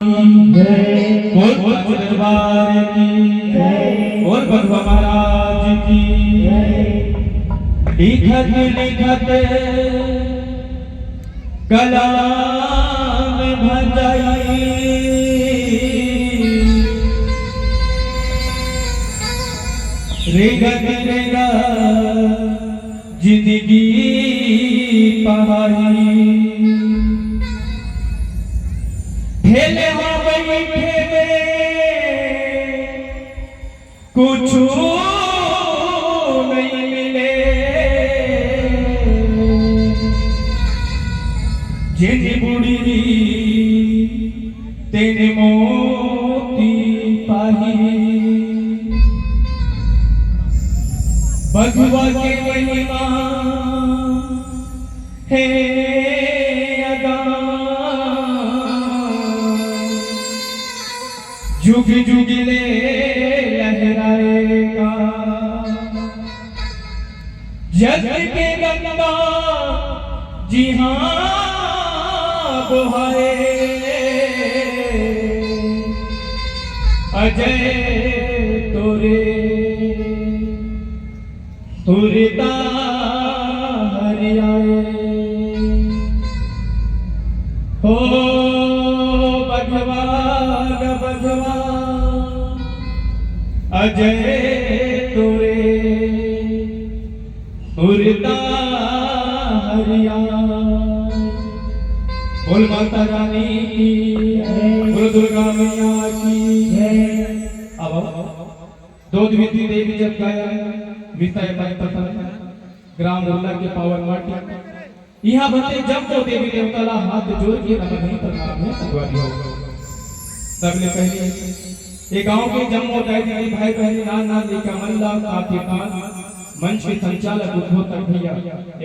और दरबार की और भगवा महाराज की लिखत लिखत कलाम भजाई रेगत रेगा जिंदगी पहाड़ी ठेले हो गई ठेले कुछ नहीं मिले जिन बुड़ी तेने मोती पाही भगवा के महिमा है जुग जुग ले लहराएगा जग के गंगा जी हाँ बुहाए अजय तोरे तुरता हरियाए हो भगवान भगवान अजय तोरे उड़ता हरिया बोल माता रानी की बोल दुर्गा मैया की। अब दो दिवसी देवी जब गाया विषय ग्राम उल्ला के पावन माटी यहाँ बते जब तो देवी देवताला हाथ जोड़ के नमन प्रणाम है भगवान हो सबने पहले ये गांव के जम्मो दाई भाई बहन नान नान लेका मल्ला काफी खान मंच के संचालक उद्घोषक भैया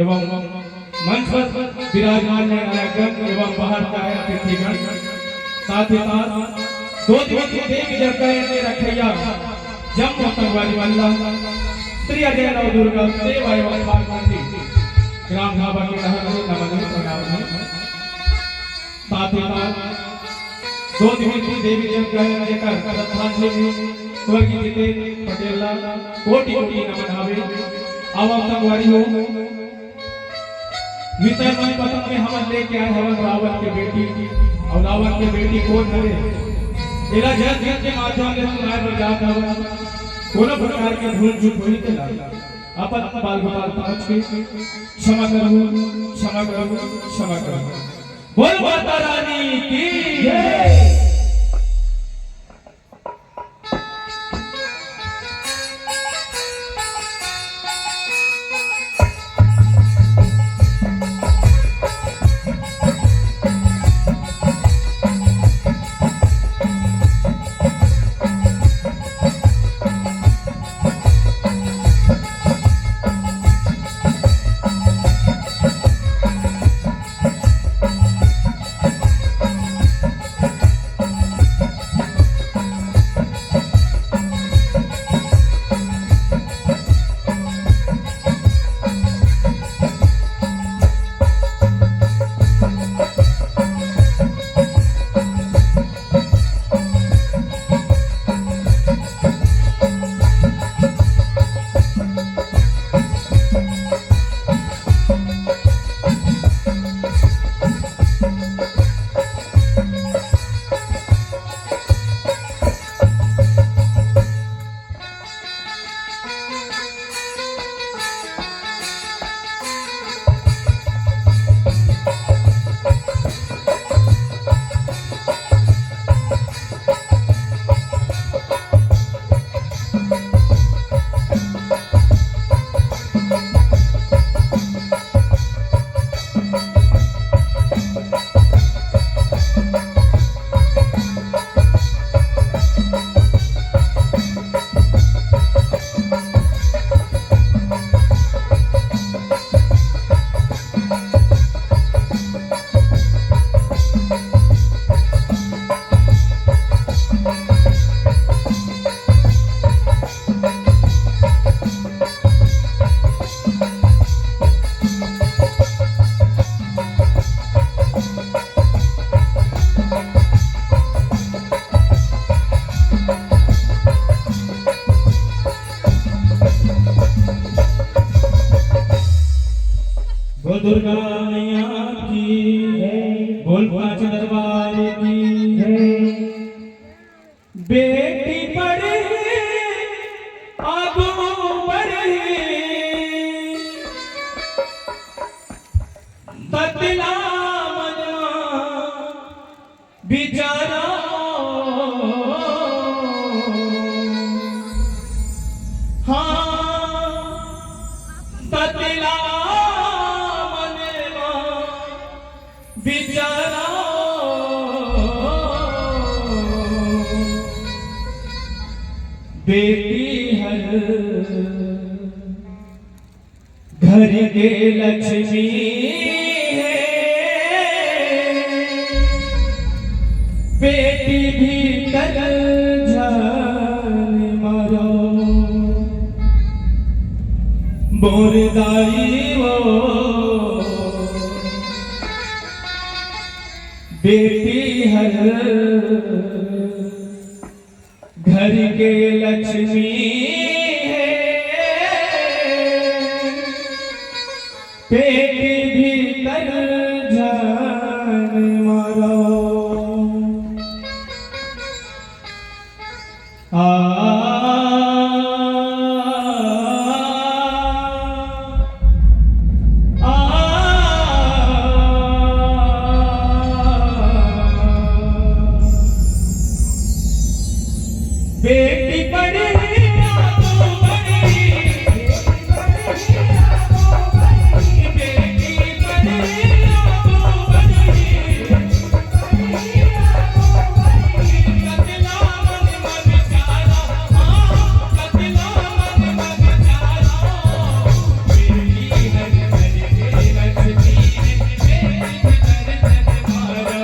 एवं मंच पर विराजमान है नायकगण एवं बाहर का आया अतिथिगण साथ ही साथ दो दिवसीय देवी जगह में रखैया जम्मो तंगवारी मल्ला श्री अजय नव दुर्गा सेवा एवं पार्वती ग्राम ढाबा के नमन प्रणाम है। साथ ही साथ दो दिवसीय देवी जगह लेकर श्रद्धांजलि स्वर्गीय जितेंद्र पटेल कोटि कोटि नमन आवे आवाम तंगवारी हो मित्र मन पतन में हम लेके आए हवन रावण के बेटी और रावण के बेटी कौन करे तेरा जय जय के माध्यम से सुनाए बजात हवन कोनो प्रकार के भूल चूक हुई के ना अपन बाल गोपाल पहुंच के क्षमा करो बोल माता रानी की जय। दुर्गा मैया की, बोल पांच दरबार की। बेटी पढ़े आगू बढ़े, बदला मनवा बिचारा, हाँ बदला मनवा बिचारा। बेटी हर घर के लक्ष्मी है, बेटी भी कर जान मारो, बोरदाई वो बेटी हर घर के लक्ष्मी है, बेटी भी कर जान मारो। बेटी पढ़े आगू बढ़े, बेटी पढ़े आगू बढ़े, कतला मनवा बिचारा, हाँ कतला मनवा बिचारा। बेटी हर घर के लक्ष्मी है, बेटी कर मारो।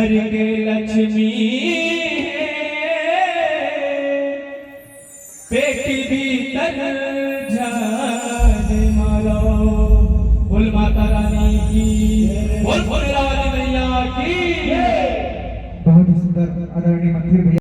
घर के लक्ष्मी पेट भीतर जाने मारो। बोल माता रानी की, बोल भोलेनाथ मैया की। बहुत ही सुंदर आदरणीय मंदिर भैया।